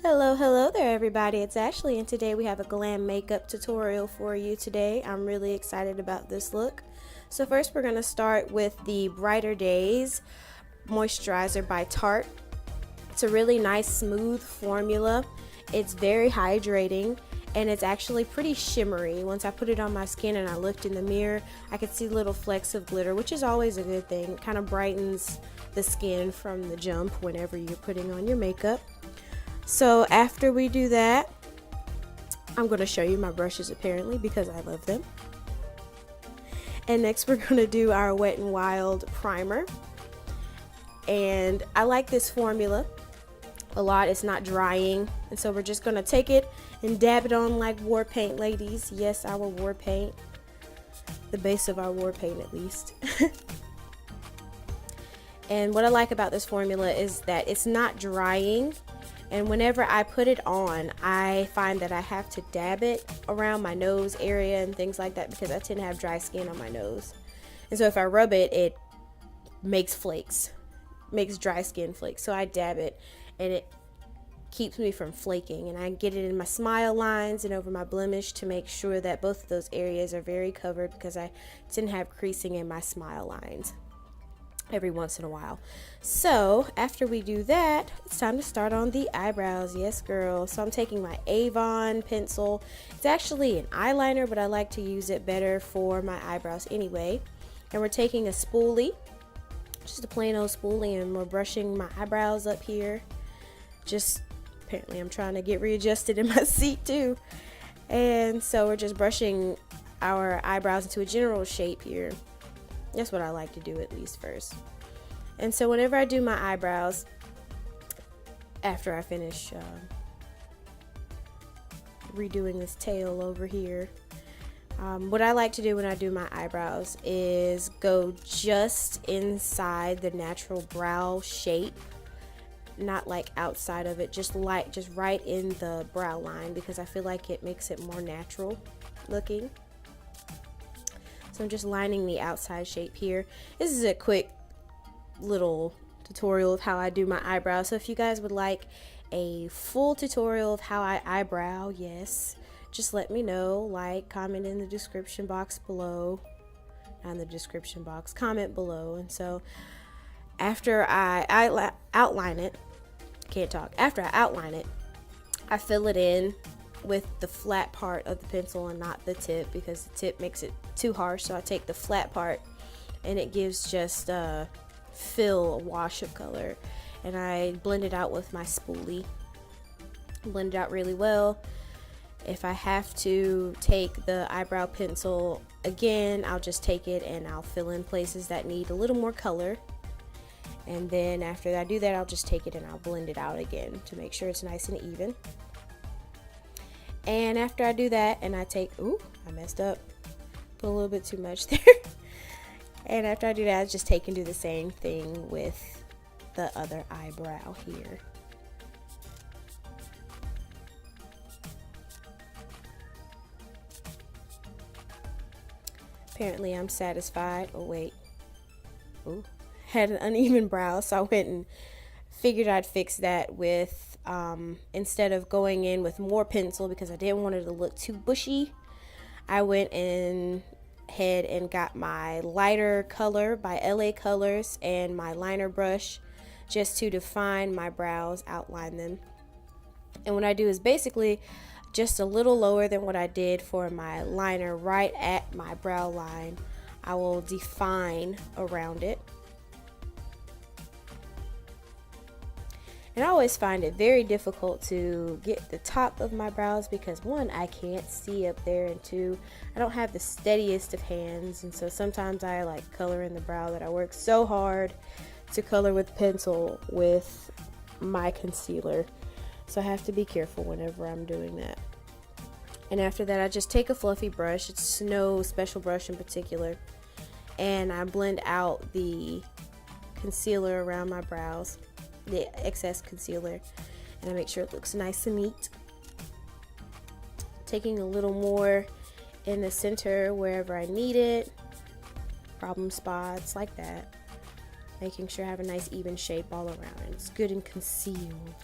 Hello there everybody, it's Ashley and today we have a glam makeup tutorial for you today. I'm really excited about this look. So first we're going to start with the Brighter Days Moisturizer by Tarte. It's a really nice smooth formula. It's very hydrating and it's actually pretty shimmery. Once I put it on my skin and I looked in the mirror, I could see little flecks of glitter, which is always a good thing. It kind of brightens the skin from the jump whenever you're putting on your makeup. So after we do that, I'm going to show you my brushes apparently because I love them. And next we're going to do our Wet n Wild primer. And I like this formula a lot. It's not drying. And so we're just going to take it and dab it on like war paint, ladies. Yes, our war paint. The base of our war paint at least. And what I like about this formula is that it's not drying. And whenever I put it on, I find that I have to dab it around my nose area and things like that because I tend to have dry skin on my nose. And so if I rub it, it makes flakes, makes dry skin flakes. So I dab it and it keeps me from flaking. And I get it in my smile lines and over my blemish to make sure that both of those areas are very covered because I tend to have creasing in my smile lines every once in a while. So after we do that, it's time to start on the eyebrows. Yes girl. So I'm taking my Avon pencil. It's actually an eyeliner, but I like to use it better for my eyebrows anyway. And we're taking a spoolie, just a plain old spoolie, and we're brushing my eyebrows up here. Just apparently I'm trying to get readjusted in my seat too. And so we're just brushing our eyebrows into a general shape here. That's what I like to do at least first. And so whenever I do my eyebrows, after I finish redoing this tail over here, what I like to do when I do my eyebrows is go just inside the natural brow shape, not like outside of it, just right in the brow line because I feel like it makes it more natural looking. So I'm just lining the outside shape here. This is a quick little tutorial of how I do my eyebrows. So if you guys would like a full tutorial of how I eyebrow, yes, just let me know. Like, comment in the description box below. Not in the description box, comment below. And so after I outline it, after I outline it, I fill it in with the flat part of the pencil and not the tip because the tip makes it too harsh. So I take the flat part and it gives just a wash of color, and I blend it out with my spoolie. Blend it out really well. If I have to take the eyebrow pencil again, I'll just take it and I'll fill in places that need a little more color. And then after I do that, I'll just take it and I'll blend it out again to make sure it's nice and even. And after I do that, and I take, I messed up, put a little bit too much there. And after I do that, I just take and do the same thing with the other eyebrow here. Apparently I'm satisfied. Oh wait, had an uneven brow, so I went and figured I'd fix that with instead of going in with more pencil because I didn't want it to look too bushy, I went in ahead and got my lighter color by LA Colors and my liner brush just to define my brows, outline them. And what I do is basically just a little lower than what I did for my liner, right at my brow line. I will define around it. And I always find it very difficult to get the top of my brows because one, I can't see up there, and two, I don't have the steadiest of hands, and so sometimes I like color in the brow that I work so hard to color with pencil with my concealer. So I have to be careful whenever I'm doing that. And after that, I just take a fluffy brush, it's no special brush in particular, and I blend out the concealer around my brows, the excess concealer, and I make sure it looks nice and neat. Taking a little more in the center wherever I need it, problem spots like that. making sure I have a nice even shape all around and it's good and concealed.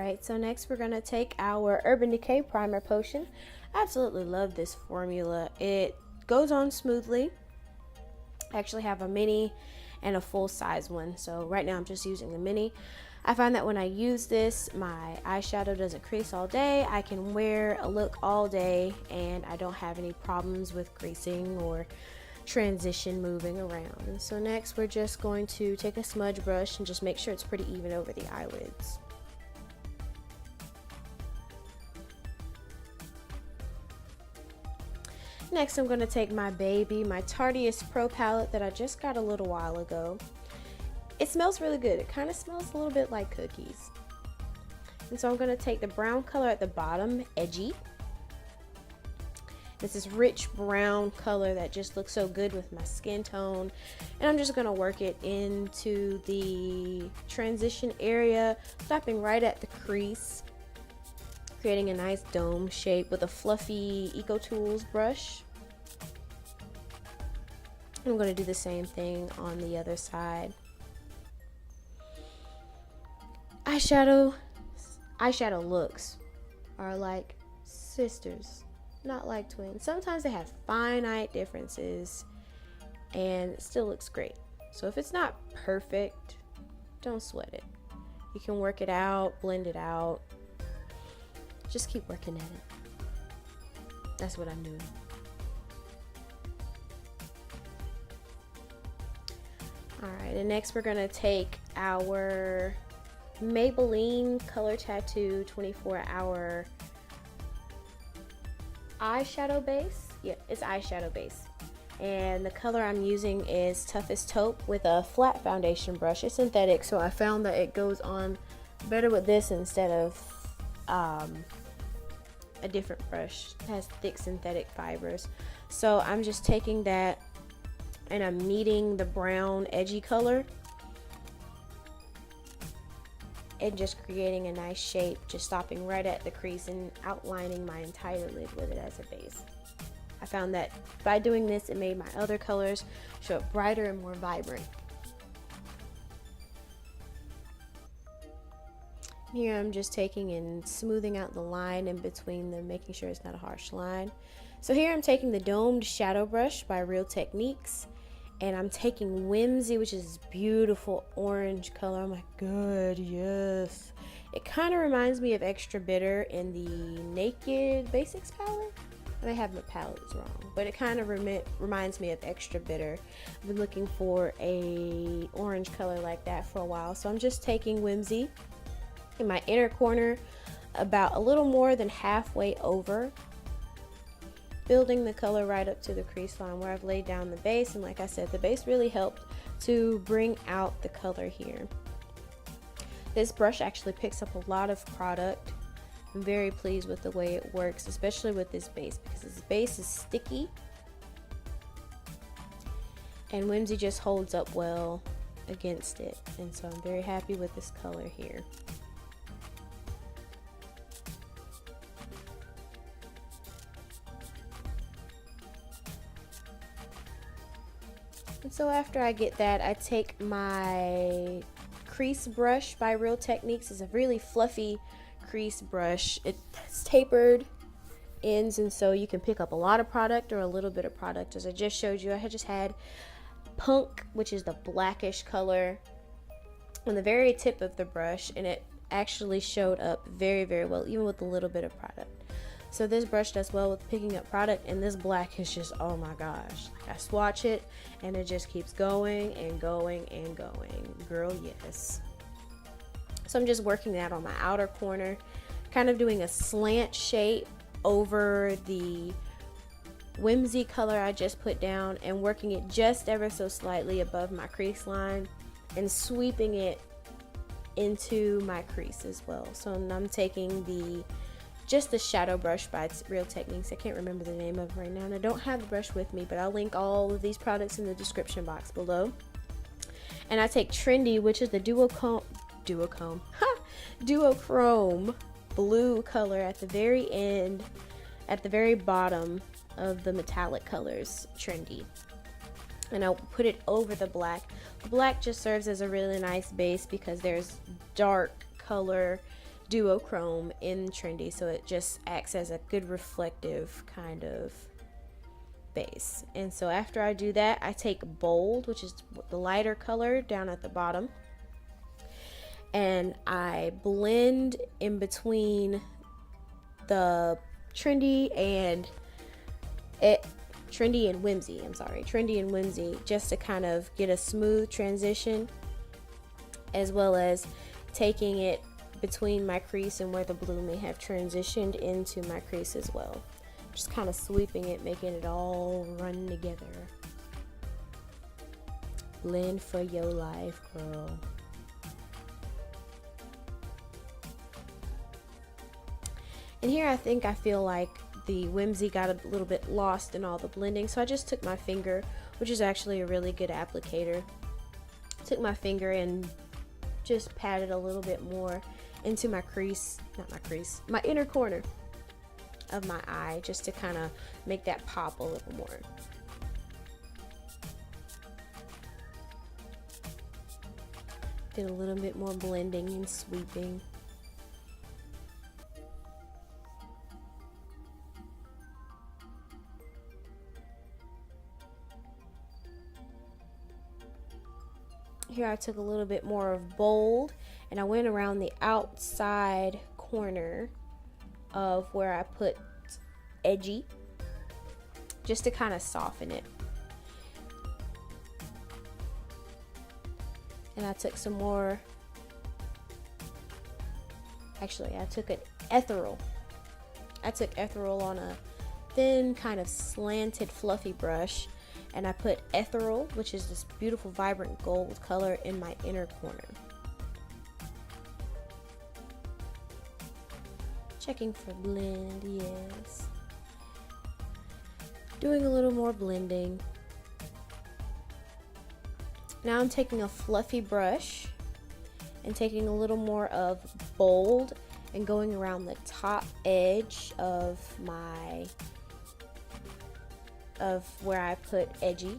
Alright, so next we're going to take our Urban Decay Primer Potion. I absolutely love this formula. It goes on smoothly. I actually have a mini and a full size one, so right now I'm just using the mini. I find that when I use this, my eyeshadow doesn't crease all day. I can wear a look all day and I don't have any problems with creasing or transition moving around. And so next we're just going to take a smudge brush and just make sure it's pretty even over the eyelids. Next I'm going to take my Tartiest Pro Palette that I just got a little while ago. It smells really good. It kind of smells a little bit like cookies. And so I'm going to take the brown color at the bottom, Edgy. It's this rich brown color that just looks so good with my skin tone. And I'm just going to work it into the transition area, stopping right at the crease, creating a nice dome shape with a fluffy EcoTools brush. I'm going to do the same thing on the other side. Eyeshadow looks are like sisters, not like twins. Sometimes they have finite differences and it still looks great. So if it's not perfect, don't sweat it. You can work it out, blend it out. Just keep working at it. That's what I'm doing. Alright, and next we're going to take our Maybelline Color Tattoo 24-hour eyeshadow base. Yeah, it's eyeshadow base. And the color I'm using is Toughest Taupe with a flat foundation brush. It's synthetic, so I found that it goes on better with this instead of a different brush. It has thick synthetic fibers. So I'm just taking that and I'm meeting the brown edgy color and just creating a nice shape, just stopping right at the crease and outlining my entire lid with it as a base. I found that by doing this, it made my other colors show up brighter and more vibrant. Here I'm just taking and smoothing out the line in between them, making sure it's not a harsh line. So here I'm taking the domed shadow brush by Real Techniques, and I'm taking Whimsy, which is this beautiful orange color. Oh my god, yes. It kind of reminds me of Extra Bitter in the Naked Basics palette. I may have my palettes wrong, but it kind of reminds me of Extra Bitter. I've been looking for a orange color like that for a while. So I'm just taking Whimsy in my inner corner, about a little more than halfway over, building the color right up to the crease line where I've laid down the base. And like I said, the base really helped to bring out the color here. This brush actually picks up a lot of product. I'm very pleased with the way it works, especially with this base, because this base is sticky and Whimsy just holds up well against it. And so I'm very happy with this color here. And so after I get that, I take my crease brush by Real Techniques. It's a really fluffy crease brush. It's tapered ends, and so you can pick up a lot of product or a little bit of product. As I just showed you, I had just had Punk, which is the blackish color, on the very tip of the brush, and it actually showed up very, very well, even with a little bit of product. So this brush does well with picking up product, and this black is just, oh my gosh. I swatch it and it just keeps going and going and going. Girl, yes. So I'm just working that on my outer corner, kind of doing a slant shape over the Whimsy color I just put down and working it just ever so slightly above my crease line and sweeping it into my crease as well. So I'm taking just the shadow brush by Real Techniques. I can't remember the name of it right now, and I don't have the brush with me, but I'll link all of these products in the description box below. And I take Trendy, which is the duochrome blue color at the very end, at the very bottom of the metallic colors, Trendy. And I'll put it over the black. The black just serves as a really nice base because there's dark color duochrome in Trendy, so it just acts as a good reflective kind of base. And so after I do that, I take Bold, which is the lighter color down at the bottom, and I blend in between the Trendy and Whimsy, just to kind of get a smooth transition, as well as taking it between my crease and where the blue may have transitioned into my crease as well. Just kind of sweeping it, making it all run together. Blend for your life, girl. And here I feel like the Whimsy got a little bit lost in all the blending, so I just took my finger, which is actually a really good applicator, took my finger and just patted a little bit more into my crease, my inner corner of my eye, just to kind of make that pop a little more. Did a little bit more blending and sweeping. Here I took a little bit more of Bold, and I went around the outside corner of where I put Edgy, just to kind of soften it. And I took some more, actually I took an ethereal. I took ethereal on a thin kind of slanted fluffy brush, and I put ethereal, which is this beautiful vibrant gold color, in my inner corner. Checking for blend, yes. Doing a little more blending. Now I'm taking a fluffy brush and taking a little more of Bold and going around the top edge of where I put Edgy.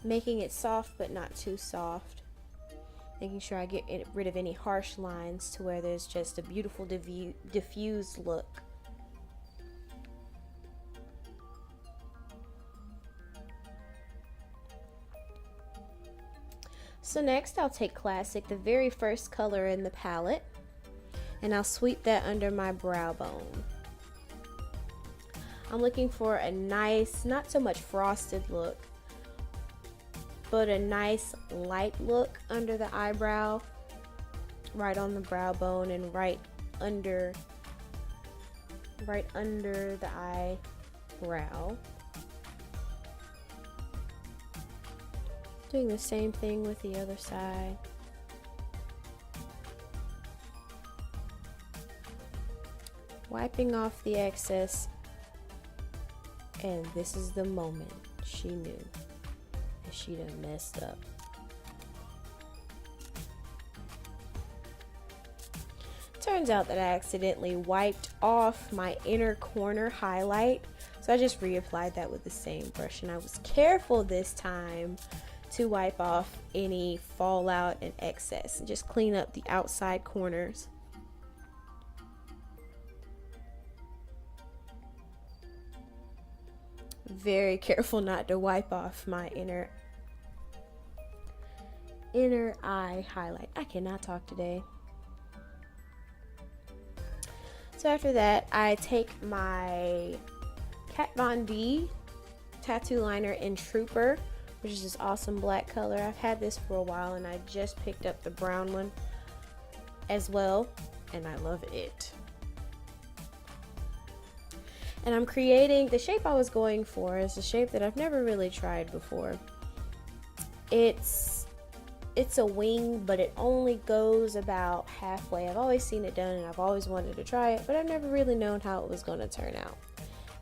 Making it soft but not too soft. Making sure I get rid of any harsh lines to where there's just a beautiful diffused look. So next I'll take Classic, the very first color in the palette, and I'll sweep that under my brow bone. I'm looking for a nice, not so much frosted look, but a nice light look under the eyebrow, right on the brow bone and right under the eyebrow. Doing the same thing with the other side. Wiping off the excess, and this is the moment she knew that she done messed up. Turns out that I accidentally wiped off my inner corner highlight, so I just reapplied that with the same brush, and I was careful this time to wipe off any fallout and excess and just clean up the outside corners. Very careful not to wipe off my inner eye highlight. I cannot talk today. So after that, I take my Kat Von D tattoo liner in Trooper, which is this awesome black color. I've had this for a while, and I just picked up the brown one as well, and I love it. And I'm creating, the shape I was going for is a shape that I've never really tried before. It's a wing, but it only goes about halfway. I've always seen it done, and I've always wanted to try it, but I've never really known how it was going to turn out.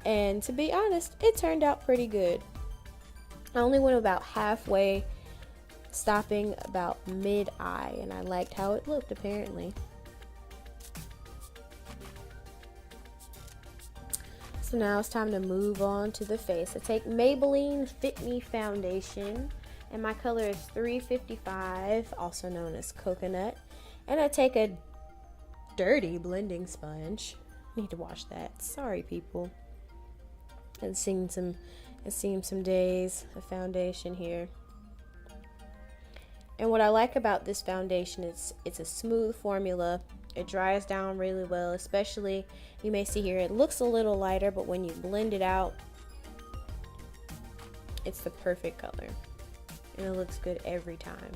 And to be honest, it turned out pretty good. I only went about halfway, stopping about mid-eye, and I liked how it looked, apparently. So now it's time to move on to the face. I take Maybelline Fit Me Foundation And my color is 355, also known as coconut. And I take a dirty blending sponge. Need to wash that. Sorry, people. It's seen some days of foundation here. And what I like about this foundation is it's a smooth formula. It dries down really well, especially, you may see here, it looks a little lighter, but when you blend it out, it's the perfect color. And it looks good every time.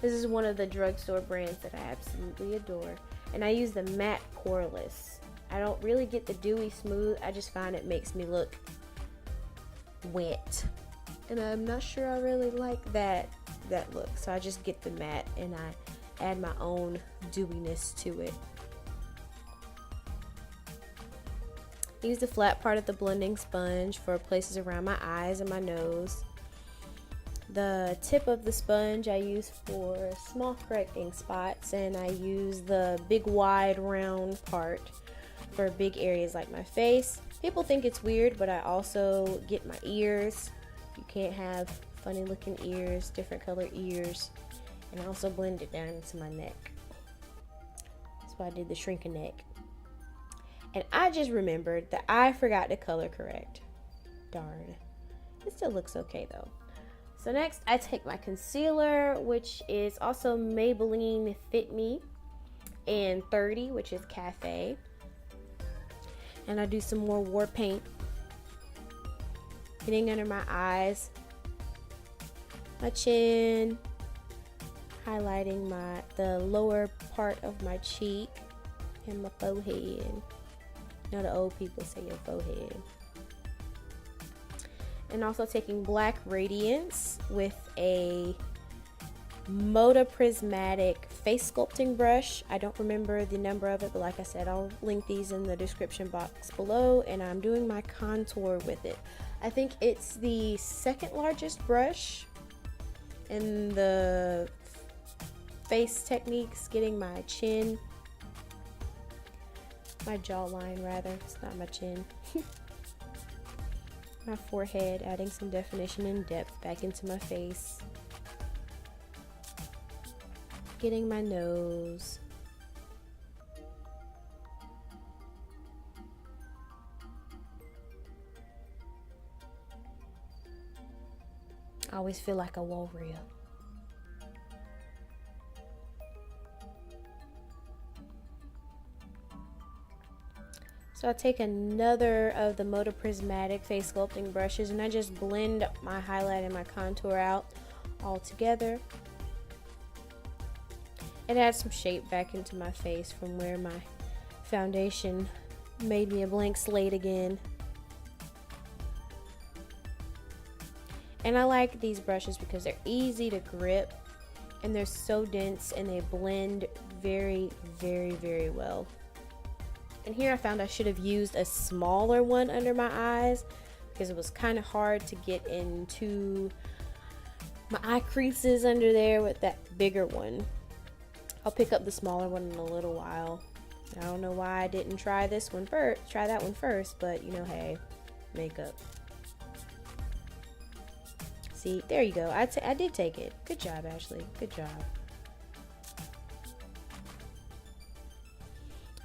This is one of the drugstore brands that I absolutely adore. And I use the matte poreless. I don't really get the dewy smooth. I just find it makes me look wet. And I'm not sure I really like that look. So I just get the matte and I add my own dewiness to it. Use the flat part of the blending sponge for places around my eyes and my nose. The tip of the sponge I use for small correcting spots, and I use the big wide round part for big areas like my face. People think it's weird, but I also get my ears. You can't have funny looking ears, different color ears. And I also blend it down into my neck. That's why I did the shrink a neck. And I just remembered that I forgot to color correct. Darn. It still looks okay though. So next I take my concealer, which is also Maybelline Fit Me, and 30, which is Cafe. And I do some more war paint, getting under my eyes, my chin, highlighting the lower part of my cheek and my forehead. You know, the old people say your forehead. And also taking black radiance with a Moda prismatic face sculpting brush. I don't remember the number of it, but like I said, I'll link these in the description box below. And I'm doing my contour with it. I think it's the second largest brush in the face techniques, getting my chin, my jawline rather, it's not my chin. My forehead, adding some definition and depth back into my face. Getting my nose. I always feel like a warrior. So I take another of the Moda prismatic face sculpting brushes and I just blend my highlight and my contour out all together. And add some shape back into my face from where my foundation made me a blank slate again. And I like these brushes because they're easy to grip and they're so dense and they blend very, very, very well. And here I found I should have used a smaller one under my eyes because it was kind of hard to get into my eye creases under there with that bigger one. I'll pick up the smaller one in a little while. I don't know why I didn't try that one first, but you know, hey, makeup. See, there you go. I did take it. Good job, Ashley. Good job.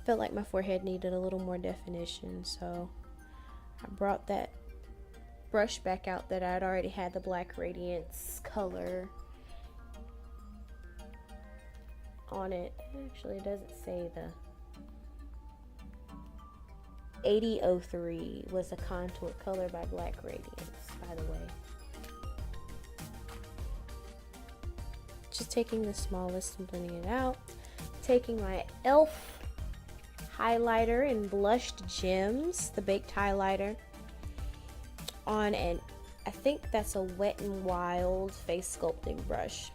Felt like my forehead needed a little more definition, so I brought that brush back out that I'd already had the black radiance color on it. Actually, it doesn't say the 8003 was the contour color by Black Radiance, by the way. Just taking the smallest and blending it out. Taking my e.l.f. highlighter in Blushed Gems, the baked highlighter, on an, I think that's a Wet n Wild face sculpting brush.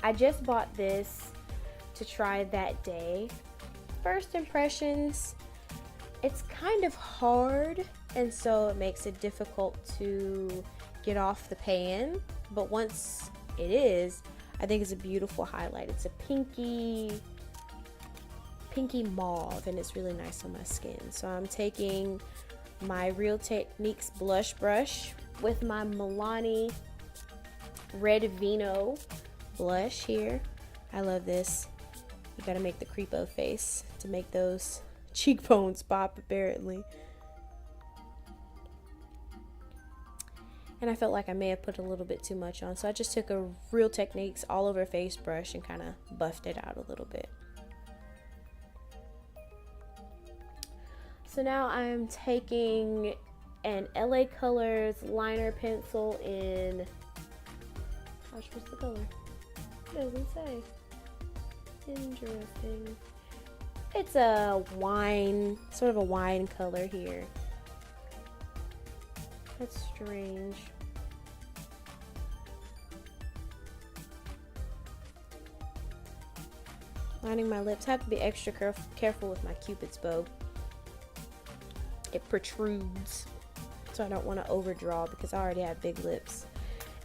I just bought this to try that day. First impressions, it's kind of hard, and so it makes it difficult to get off the pan, but once it is, I think it's a beautiful highlight. It's a pinky mauve, and it's really nice on my skin. So I'm taking my Real Techniques blush brush with my Milani Red Vino blush here. I love this. You gotta make the creepo face to make those cheekbones pop, apparently. And I felt like I may have put a little bit too much on, so I just took a Real Techniques all over face brush and kind of buffed it out a little bit. So now I'm taking an LA Colors liner pencil in, gosh, what's the color? It doesn't say. Interesting. It's a wine, sort of a wine color here. That's strange. Lining my lips. I have to be extra careful with my Cupid's bow. It protrudes, so I don't want to overdraw because I already have big lips.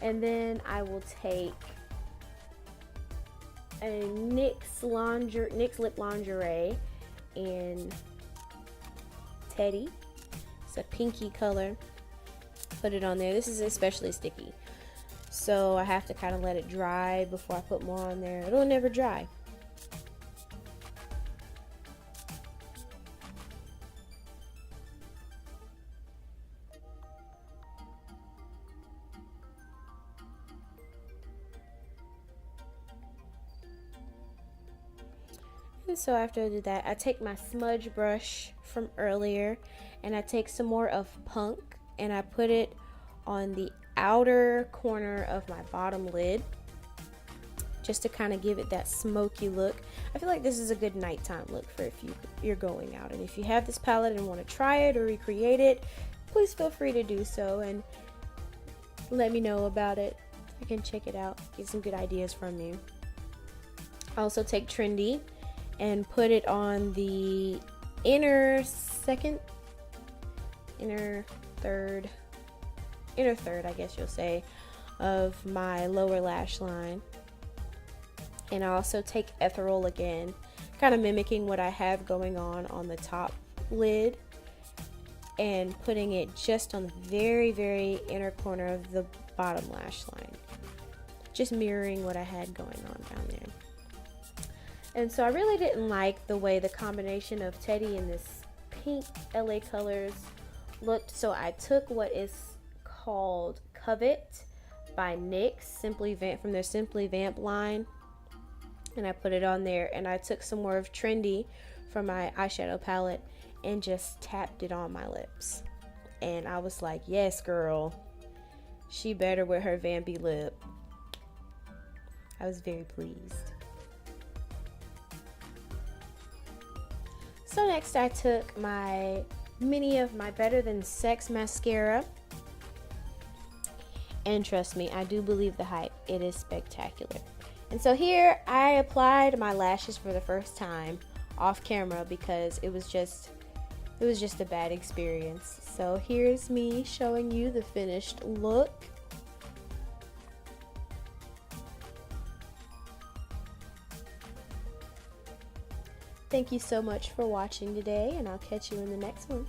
And then I will take a NYX Lip Lingerie in Teddy. It's a pinky color. Put it on there. This is especially sticky, so I have to kind of let it dry before I put more on there. It'll never dry. And so after I do that, I take my smudge brush from earlier and I take some more of Punk and I put it on the outer corner of my bottom lid just to kind of give it that smoky look. I feel like this is a good nighttime look for if you're going out. And if you have this palette and want to try it or recreate it, please feel free to do so and let me know about it. I can check it out, get some good ideas from you. I also take Trendy and put it on the inner third, I guess you'll say, of my lower lash line. And I also take Ethereal again, kind of mimicking what I have going on the top lid and putting it just on the very, very inner corner of the bottom lash line, just mirroring what I had going on down there. And so I really didn't like the way the combination of Teddy and this pink LA Colors looked, so I took what is called Covet by NYX, from their Simply Vamp line, and I put it on there, and I took some more of Trendy from my eyeshadow palette and just tapped it on my lips. And I was like, yes girl, she better with her Vampy lip. I was very pleased. So next I took my mini of my Better Than Sex mascara, and trust me, I do believe the hype. It is spectacular. And so here I applied my lashes for the first time off camera because it was just a bad experience. So here's me showing you the finished look. Thank you so much for watching today, and I'll catch you in the next one.